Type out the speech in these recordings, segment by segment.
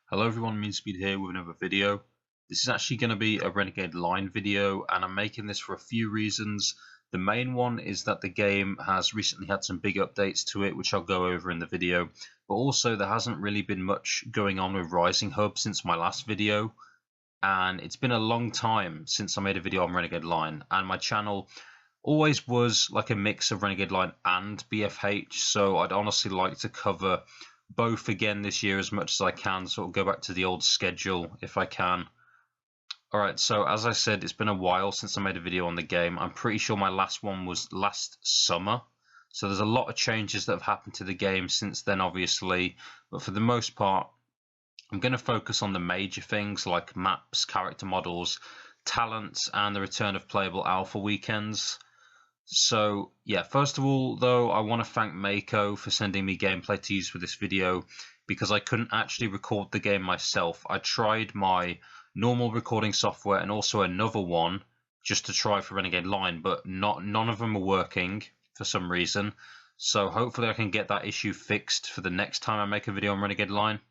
Hello everyone, MeanSpeed here with another video. This is actually going to be a Renegade Line video, and I'm making this for a few reasons. The main one is that the game has recently had some big updates to it, which I'll go over in the video. But also there hasn't really been much going on with Rising Hub since my last video. And it's been a long time since I made a video on Renegade Line, and my channel always was like a mix of Renegade Line and BFH, so I'd honestly like to cover both again this year as much as I can, sort of go back to the old schedule if I can. Alright, so as I said, it's been a while since I made a video on the game. I'm pretty sure my last one was last summer, so there's a lot of changes that have happened to the game since then obviously, but for the most part I'm going to focus on the major things like maps, character models, talents, and the return of playable alpha weekends. So yeah, first of all though, I want to thank Mako for sending me gameplay to use for this video, because I couldn't actually record the game myself. I tried my normal recording software and also another one just to try for Renegade Line, but none of them are working for some reason. So hopefully I can get that issue fixed for the next time I make a video on Renegade Line.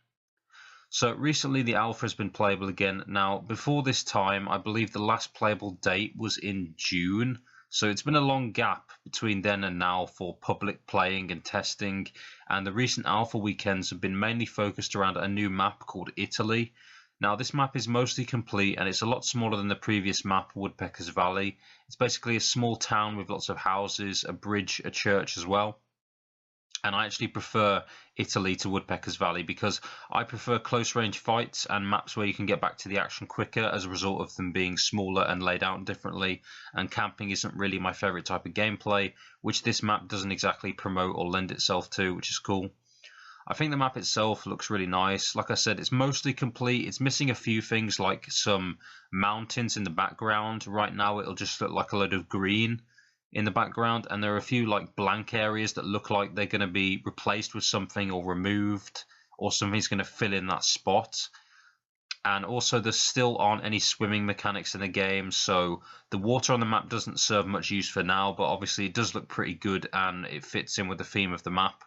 So recently the alpha has been playable again. Now before this time, I believe the last playable date was in June. So it's been a long gap between then and now for public playing and testing, and the recent alpha weekends have been mainly focused around a new map called Italy. Now this map is mostly complete and it's a lot smaller than the previous map, Woodpecker's Valley. It's basically a small town with lots of houses, a bridge, a church as well. And I actually prefer Italy to Woodpecker's Valley because I prefer close range fights and maps where you can get back to the action quicker as a result of them being smaller and laid out differently, and camping isn't really my favourite type of gameplay, which this map doesn't exactly promote or lend itself to, which is cool. I think the map itself looks really nice. Like I said, it's mostly complete. It's missing a few things like some mountains in the background. Right now it'll just look like a load of green in the background, and there are a few like blank areas that look like they're going to be replaced with something or removed, or something's going to fill in that spot. And also there still aren't any swimming mechanics in the game, so the water on the map doesn't serve much use for now, but obviously it does look pretty good and it fits in with the theme of the map.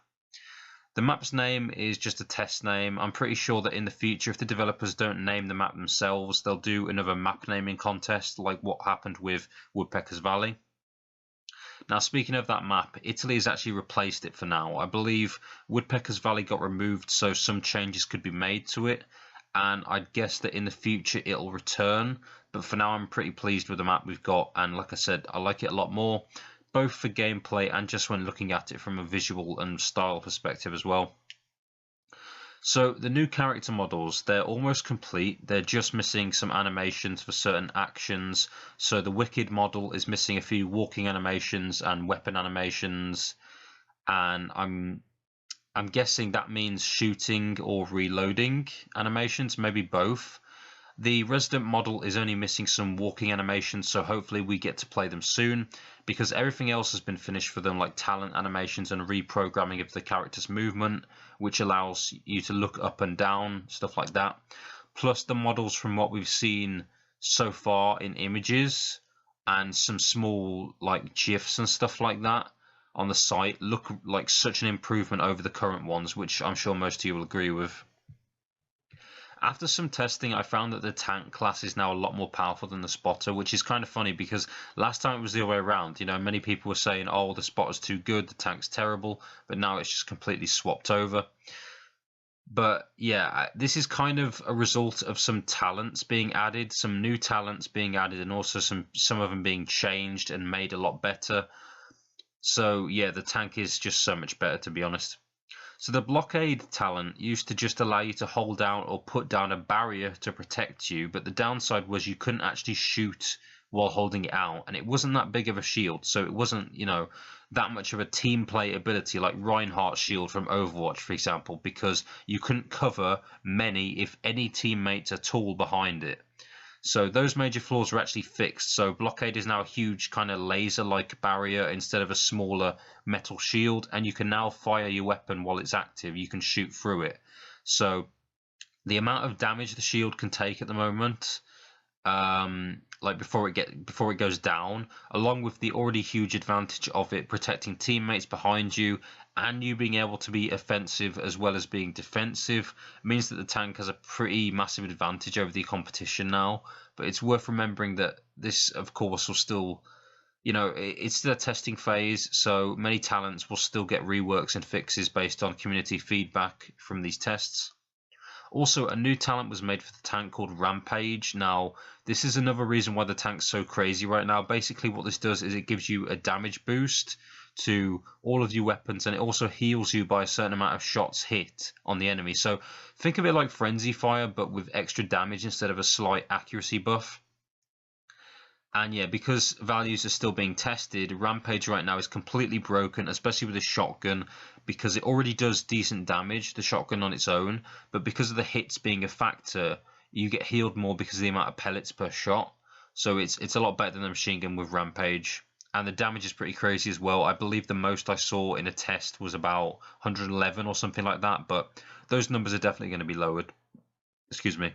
The map's name is just a test name. I'm pretty sure that in the future, if the developers don't name the map themselves, they'll do another map naming contest like what happened with Woodpecker's Valley. Now speaking of that map, Italy has actually replaced it for now. I believe Woodpecker's Valley got removed so some changes could be made to it, and I'd guess that in the future it'll return, but for now I'm pretty pleased with the map we've got, and like I said, I like it a lot more, both for gameplay and just when looking at it from a visual and style perspective as well. So the new character models, they're almost complete. They're just missing some animations for certain actions. So the Wicked model is missing a few walking animations and weapon animations, and I'm guessing that means shooting or reloading animations, maybe both. The Resident model is only missing some walking animations, so hopefully we get to play them soon, because everything else has been finished for them, like talent animations and reprogramming of the character's movement, which allows you to look up and down, stuff like that. Plus the models from what we've seen so far in images and some small like GIFs and stuff like that on the site look like such an improvement over the current ones, which I'm sure most of you will agree with. After some testing, I found that the tank class is now a lot more powerful than the spotter, which is kind of funny because last time it was the other way around. You know, many people were saying, oh, the spotter's too good, the tank's terrible, but now it's just completely swapped over. But yeah, this is kind of a result of some talents being added, some new talents being added, and also some of them being changed and made a lot better. So yeah, the tank is just so much better, to be honest. So the blockade talent used to just allow you to hold down or put down a barrier to protect you, but the downside was you couldn't actually shoot while holding it out, and it wasn't that big of a shield, so it wasn't, you know, that much of a team play ability like Reinhardt's shield from Overwatch, for example, because you couldn't cover many, if any, teammates at all behind it. So those major flaws were actually fixed. So blockade is now a huge kind of laser-like barrier instead of a smaller metal shield, and you can now fire your weapon while it's active. You can shoot through it. So the amount of damage the shield can take at the moment like before it goes down, along with the already huge advantage of it protecting teammates behind you and you being able to be offensive as well as being defensive, means that the tank has a pretty massive advantage over the competition now. But it's worth remembering that this, of course, will still, it's still a testing phase, so many talents will still get reworks and fixes based on community feedback from these tests. Also, a new talent was made for the tank called Rampage. Now, this is another reason why the tank's so crazy right now. Basically, what this does is it gives you a damage boost to all of your weapons, and it also heals you by a certain amount of shots hit on the enemy. So think of it like Frenzy Fire, but with extra damage instead of a slight accuracy buff. And yeah, because values are still being tested, Rampage right now is completely broken, especially with the shotgun, because it already does decent damage, the shotgun on its own, but because of the hits being a factor, you get healed more because of the amount of pellets per shot. So it's a lot better than the machine gun with Rampage. And the damage is pretty crazy as well. I believe the most I saw in a test was about 111 or something like that, but those numbers are definitely going to be lowered. Excuse me.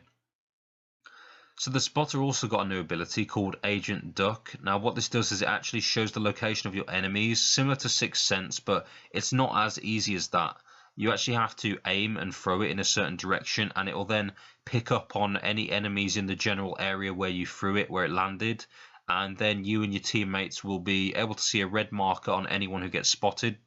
So the spotter also got a new ability called Agent Duck. Now what this does is it actually shows the location of your enemies, similar to Sixth Sense, but it's not as easy as that. You actually have to aim and throw it in a certain direction, and it will then pick up on any enemies in the general area where you threw it, where it landed, and then you and your teammates will be able to see a red marker on anyone who gets spotted.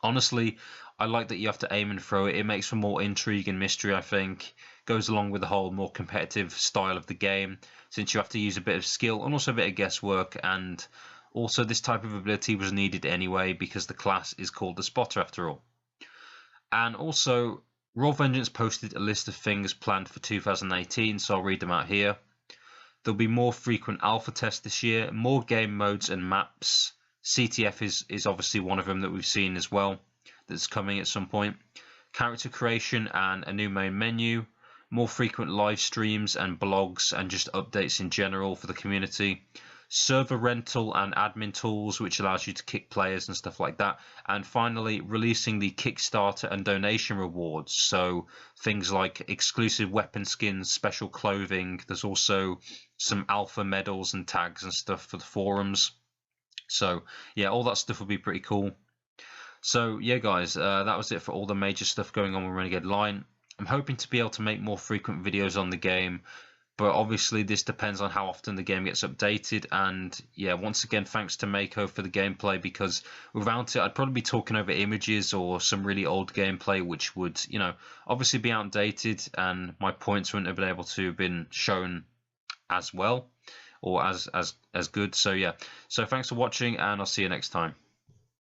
Honestly, I like that you have to aim and throw it. It makes for more intrigue and mystery, I think. Goes along with the whole more competitive style of the game, since you have to use a bit of skill and also a bit of guesswork. And also this type of ability was needed anyway because the class is called the Spotter after all. And also, RawVengeance posted a list of things planned for 2018, so I'll read them out here. There'll be more frequent alpha tests this year, more game modes and maps. CTF is obviously one of them that we've seen as well, that's coming at some point. Character creation and a new main menu. More frequent live streams and blogs and just updates in general for the community. Server rental and admin tools, which allows you to kick players and stuff like that. And finally, releasing the Kickstarter and donation rewards. So things like exclusive weapon skins, special clothing. There's also some alpha medals and tags and stuff for the forums. So yeah, all that stuff will be pretty cool. So yeah, guys, that was it for all the major stuff going on with Renegade Line. I'm hoping to be able to make more frequent videos on the game, but obviously this depends on how often the game gets updated. And yeah, once again, thanks to Mako for the gameplay, because without it I'd probably be talking over images or some really old gameplay, which would, obviously be outdated, and my points wouldn't have been able to have been shown as well or as good. So yeah, so thanks for watching, and I'll see you next time.